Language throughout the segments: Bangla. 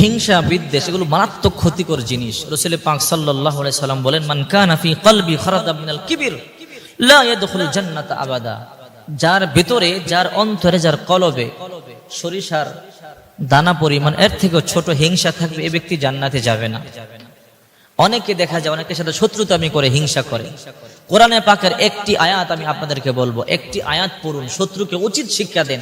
হিংসা বিদ্বেষ এগুলো মারাত্মক ক্ষতিকর জিনিস। রাসূল পাক সাল্লাল্লাহু আলাইহি সাল্লাম বলেন, মান কানা ফি কলবি খারাদাম মিনাল কিবর লা ইয়াদখুলুল জান্নাতা আবাদা। যার ভিতরে, যার অন্তরে, যার কলবে সরিষার দানা পরিমাণ এর থেকেও ছোট হিংসা থাকবে, এই ব্যক্তি জান্নাতে যাবে না। অনেকে দেখা যায় অনেকের সাথে শত্রুতামি করে, হিংসা করে। কোরআনে পাকের একটি আয়াত আমি আপনাদেরকে বলবো, একটি আয়াত পড়ুন, শত্রুকে উচিত শিক্ষা দেন।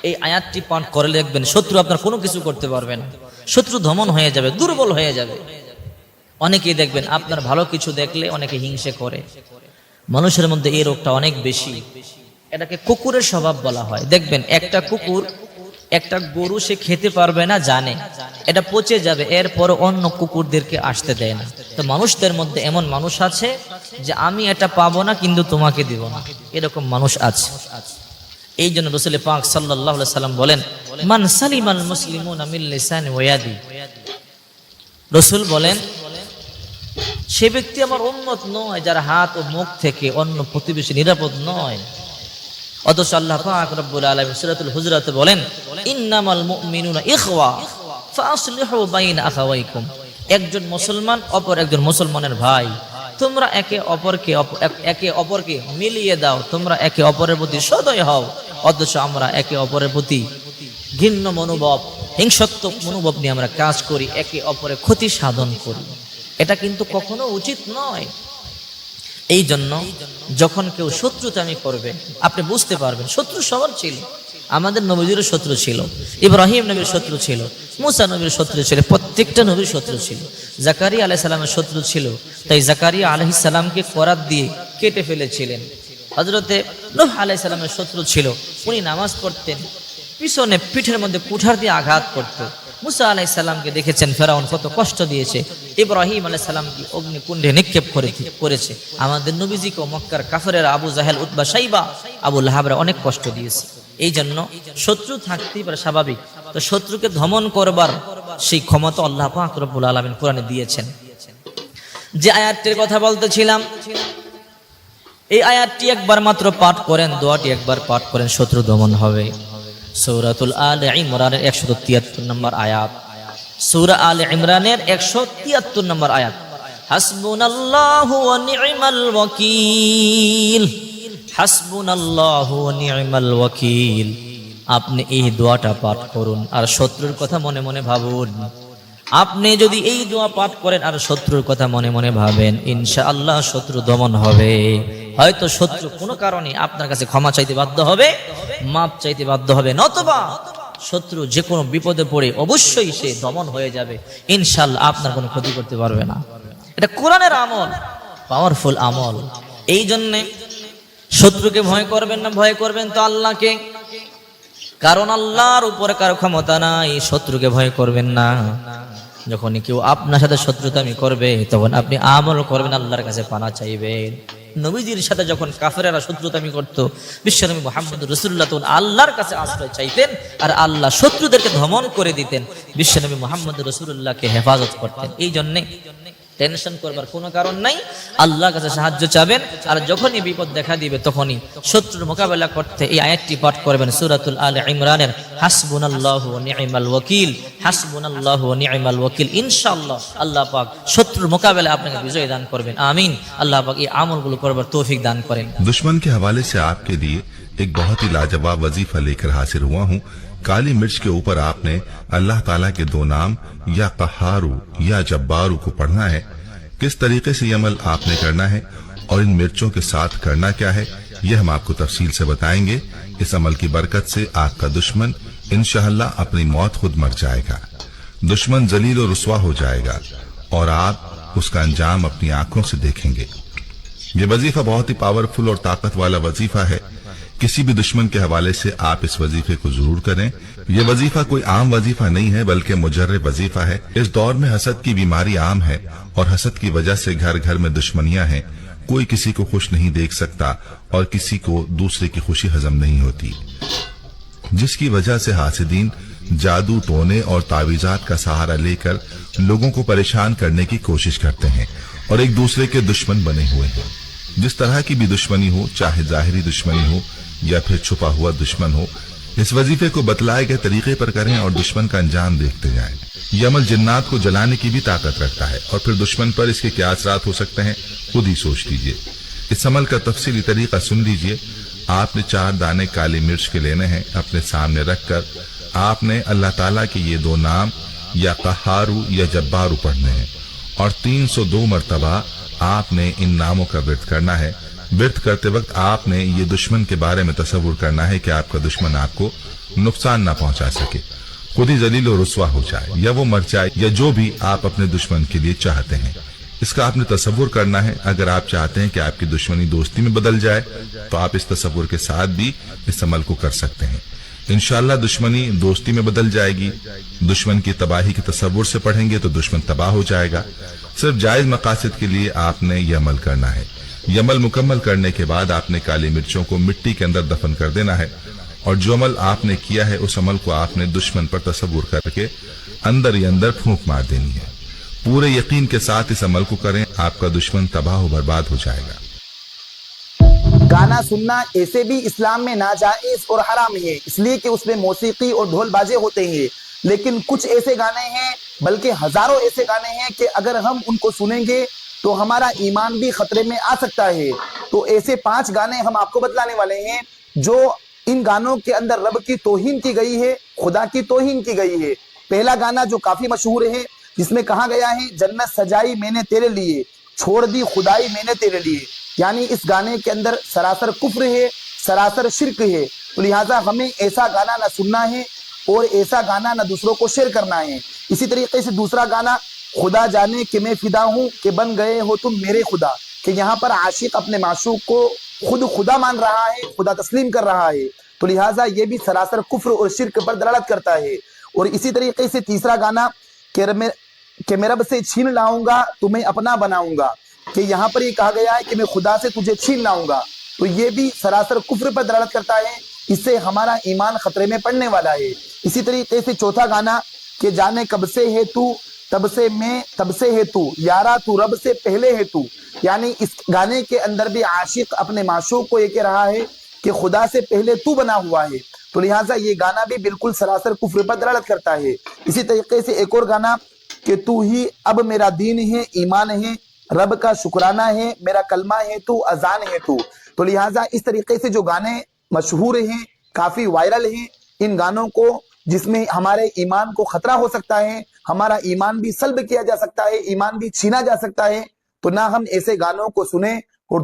এই আয়াতটি পাঠ করে দেখবেন শত্রু আপনার কোনো কিছু করতে পারবে না, শত্রু দমন হয়ে যাবে, দুর্বল হয়ে যাবে। অনেকেই দেখবেন আপনার ভালো কিছু দেখলে অনেকে হিংসে করে। মানুষের মধ্যে এই রোগটা অনেক বেশি, এটাকে কুকুরের স্বভাব বলা হয়। দেখবেন একটা কুকুর একটা গরু সে খেতে পারবে না, জানে এটা পচে যাবে, এরপর অন্য কুকুরদেরকে আসতে দেয় না। তো মানুষদের মধ্যে এমন মানুষ আছে যে আমি এটা পাবো না কিন্তু তোমাকে দিব না, এরকম মানুষ আছে। এই জন্য রাসূল পাক সাল্লাল্লাহু আলাইহি সাল্লাম বলেন, মান সালিমাল মুসলিমুনা মিন লিসানি ওয়া ইয়াদি। রাসূল বলেন, সে ব্যক্তি আমার উম্মত নয় যার হাত ও মুখ থেকে অন্য প্রতিবেশী নিরাপদ নয়। অথচ আল্লাহ পাক রব্বুল আলামিন সূরাতুল হুজুরাতে বলেন, ইন্নামাল মুমিনুনা ইখওয়া ফাসলিহু বাইনা আখাওয়াইকুম। একজন মুসলমান অপর একজন মুসলমানের ভাই, তোমরা একে অপরকে মিলিয়ে দাও, তোমরা একে অপরের প্রতি সদয় হও। অথচ আমরা একে অপরের প্রতি ঘৃণ্য মনোভাব, হিংসাত্মক মনোভাব নিয়ে আমরা কাজ করি, একে অপরের ক্ষতি সাধন করি। এটা কিন্তু কখনো উচিত নয়। এই জন্য যখন কেউ শত্রুতামি করবে আপনি বুঝতে পারবেন, শত্রু সবার ছিল। আমাদের নবীজিরও শত্রু ছিল, ইব্রাহিম নবীর শত্রু ছিল, মুসা নবীর শত্রু ছিল, প্রত্যেকটা নবীর শত্রু ছিল। জাকারিয়া আলাইহিস সালামের শত্রু ছিল, তাই জাকারিয়া আলাইহিস সালামকে করাত দিয়ে কেটে ফেলেছিলেন। হযরতে নূহ আলাইহিস সালামের শত্রু ছিল, উনি নামাজ পড়তেন, পিছনে পিঠের মধ্যে কুঠার দিয়ে আঘাত করতেন। মুসা আলাইহিস সালামকে দেখেছেন ফেরাউন কত কষ্ট দিয়েছে, ইব্রাহিম আলাইহিস সালামকে অগ্নিকুণ্ডে নিক্ষেপ করেছে। আমাদের নবীজিকে মক্কার কাফেরেরা আবু জাহেল, উতবা, শাইবা, আবু লাহাবরা অনেক কষ্ট দিয়েছে। এই জন্য শত্রু থাকতেই পারে, স্বাভাবিক। তো শত্রুকে দমন করবার সেই ক্ষমতা আল্লাহ পাক রব্বুল আলামিন কোরআনে দিয়েছেন। যে আয়াতটির কথা বলতেছিলাম, এই আয়াতটি একবার মাত্র পাঠ করেন, দোয়াটি একবার পাঠ করেন, শত্রু দমন হবে। সূরাতুল আলে ইমরানের 173 নম্বর আয়াত, সূরা আলে ইমরানের 173 নম্বর আয়াত, হাসবুনাল্লাহু ওয়া নি'মাল ওয়াকিল, হাসবুনাল্লাহু ওয়া নি'মাল ওয়াকিল। আপনি এই দোয়াটা পাঠ করুন আর শত্রুর কথা মনে মনে ভাবুন। আপনি যদি এই দোয়া পাঠ করেন আর শত্রুর কথা মনে মনে ভাবেন, ইনশাআল্লাহ শত্রু দমন হবে। হয়তো শত্রু কোনো কারণে আপনার কাছে ক্ষমা চাইতে বাধ্য হবে, মাপ চাইতে বাধ্য হবে, নতুবা শত্রু যে কোনো বিপদে পড়ে অবশ্যই সে দমন হয়ে যাবে, ইনশাআল্লাহ আপনার কোনো ক্ষতি করতে পারবে না। এটা কোরআনের আমল, পাওয়ারফুল আমল। এই জন্যে শত্রুকে ভয় করবেন না, ভয় করবেন তো আল্লাহকে, কারণ আল্লাহর উপরে কারো ক্ষমতা নাই। শত্রুকে ভয় করবেন না। যখনই কেউ আপনার সাথে শত্রুতামি করবে তখন আপনি আমল করবেন, আল্লাহর কাছে পানা চাইবেন। নবীজির সাথে যখন কাফেরেরা শত্রুতামি করত, বিশ্বনবী মুহাম্মদ রাসূলুল্লাহ তখন আল্লাহর কাছে আশ্রয় চাইতেন আর আল্লাহ শত্রুদেরকে দমন করে দিতেন, বিশ্বনবী মুহাম্মদ রাসূলুল্লাহকে হেফাজত করতেন। এই জন্য টেনশন করবার কোনো কারণ নাই, আল্লাহর কাছে সাহায্য চাবেন। আর যখনই বিপদ দেখা দিবে তখনই শত্রুর মোকাবেলা করতে এই আয়াতটি পাঠ করবেন, সূরাতুল আলে ইমরানের হাসবুনাল্লাহু ওয়া নি'মাল ওয়াকিল, হাসবুনাল্লাহু ওয়া নি'মাল ওয়াকিল। ইনশাআল্লাহ আল্লাহ পাক শত্রুর মোকাবেলায় আপনাকে বিজয় দান করবেন। আমিন। আল্লাহ পাক এই আমলগুলো করবার তৌফিক দান করেন। दुश्मन के हवाले से आपके लिए एक बहुत ही लाजवाब वजीफा लेकर हाजिर हुआ हूँ। काली मिर्च के ऊपर आपने अल्लाह ताला के दो नाम या कहारू या जब्बारू को पढ़ना है। किस तरीके से ये अमल आपने करना है और इन मिर्चों के साथ करना क्या है, यह हम आपको तफसील से बताएंगे। इस अमल की बरकत से आपका दुश्मन इंशाअल्लाह अपनी मौत खुद मर जाएगा, दुश्मन जलील और रुस्वा हो जाएगा और आप उसका अंजाम अपनी आंखों से देखेंगे। ये वजीफा बहुत ही पावरफुल और ताकत वाला वजीफा है। किसी भी दुश्मन के हवाले से आप इस वजीफे को जरूर करें। यह वजीफा कोई आम वजीफा नहीं है बल्कि मुजर्रब वजीफा है। इस दौर में हसद की बीमारी आम है और हसद की वजह से घर घर में दुश्मनियां हैं। कोई किसी को खुश नहीं देख सकता और किसी को दूसरे की खुशी हजम नहीं होती, जिसकी वजह से हासिदीन जादू, टोने और तावीजात का सहारा लेकर लोगों को परेशान करने की कोशिश करते हैं और एक दूसरे के दुश्मन बने हुए हैं। जिस तरह की भी दुश्मनी हो, चाहे जाहिरी दुश्मनी हो या फिर छुपा हुआ दुश्मन हो, इस वजीफे को बतलाए गए तरीके पर करें और दुश्मन का अंजाम देखते जाएं। यह अमल जिन्नात को जलाने की भी ताकत रखता है और फिर दुश्मन पर इसके क्या असरात हो सकते हैं खुद ही सोच लीजिए। इस अमल का तफसीली तरीका सुन लीजिए। आपने 4 दाने काली मिर्च के लेने हैं। अपने सामने रखकर आपने अल्लाह ताला के ये 2 नाम या कहारू या जब्बारू पढ़ने हैं और 302 मरतबा आपने इन नामों का विर्द करना है। विर्द करते वक्त आपने ये दुश्मन के बारे में तसव्वुर करना है कि आपका दुश्मन आपको नुकसान ना पहुंचा सके, खुद ही जलील और रुस्वा हो जाए या वो मर जाए या जो भी आप अपने दुश्मन के लिए चाहते हैं, इसका आपने तसव्वुर करना है। अगर आप चाहते हैं कि आपकी दुश्मनी दोस्ती में बदल जाए तो आप इस तसव्वुर के साथ भी इस अमल को कर सकते हैं। इंशाअल्लाह दुश्मनी दोस्ती में बदल जाएगी। दुश्मन की तबाही के तसव्वुर से पढ़ेंगे तो दुश्मन तबाह हो जाएगा। सिर्फ जायज मकासद के लिए आपने यह अमल करना है। यह अमल मुकम्मल करने के बाद आपने काली मिर्चों को मिट्टी के अंदर दफन कर देना है और जो अमल आपने किया है उस अमल को आपने दुश्मन पर तसव्वुर करके अंदर ही अंदर फूंक मार देनी है। पूरे यकीन के साथ इस अमल को करें, आपका दुश्मन तबाह बर्बाद हो जाएगा। गाना सुनना ऐसे भी इस्लाम में नाजायज और हराम है, इसलिए कि उसमें मौसीकी और ढोल बाजे होते हैं। लेकिन कुछ ऐसे गाने हैं, बल्कि हजारों ऐसे गाने हैं कि अगर हम उनको सुनेंगे तो हमारा ईमान भी खतरे में आ सकता है। तो ऐसे 5 गाने हम आपको बतलाने वाले हैं जो इन गानों के अंदर रब की तौहीन की गई है, खुदा की तौहीन की गई है। पहला गाना जो काफी मशहूर है, जिसमें कहा गया है जन्नत सजाई मैंने तेरे लिए, छोड़ दी खुदाई मैंने तेरे लिए, यानी इस गाने के अंदर सरासर कुफ्र है, सरासर शिर्क है। तो लिहाजा हमें ऐसा गाना ना सुनना है और ऐसा गाना ना दूसरों को शेयर करना है। इसी तरीके से दूसरा गाना, खुदा जाने कि मैं फिदा हूं कि बन गए हो तुम मेरे खुदा, कि यहाँ पर आशिक अपने माशूक को खुद खुदा मान रहा है, खुदा तस्लीम कर रहा है। तो लिहाजा ये भी सरासर कुफ्र और शिर्क पर दलालत करता है। और इसी तरीके से तीसरा गाना कि मैं रब से छीन लाऊंगा तुम्हें अपना बनाऊंगा, कि यहाँ पर ये कहा गया है कि मैं खुदा से तुझे छीन लाऊंगा, तो ये भी सरासर कुफ्र पर दलालत करता है। इससे हमारा ईमान खतरे में पड़ने वाला है। इसी तरीके से चौथा गाना कि जाने कब से है तू तब से मैं तब से है तू, यारा तू रब से पहले है तू, यानी इस गाने के अंदर भी आशिक अपने माशूक को ये कह रहा है कि खुदा से पहले तू बना हुआ है। तो लिहाजा ये गाना भी बिल्कुल सरासर कुफ्र पर दलालत करता है। इसी तरीके से एक और गाना कि तू ही अब मेरा दीन है, ईमान है, रब का शुक्राना है, मेरा कलमा है तू, अजान है तू। तो लिहाजा इस तरीके से जो गाने मशहूर हैं, काफी वायरल हैं, इन गानों को जिसमें हमारे ईमान को खतरा हो सकता है, हमारा ईमान भी सल्ब किया जा सकता है, ईमान भी छीना जा सकता है, तो ना हम ऐसे गानों को सुने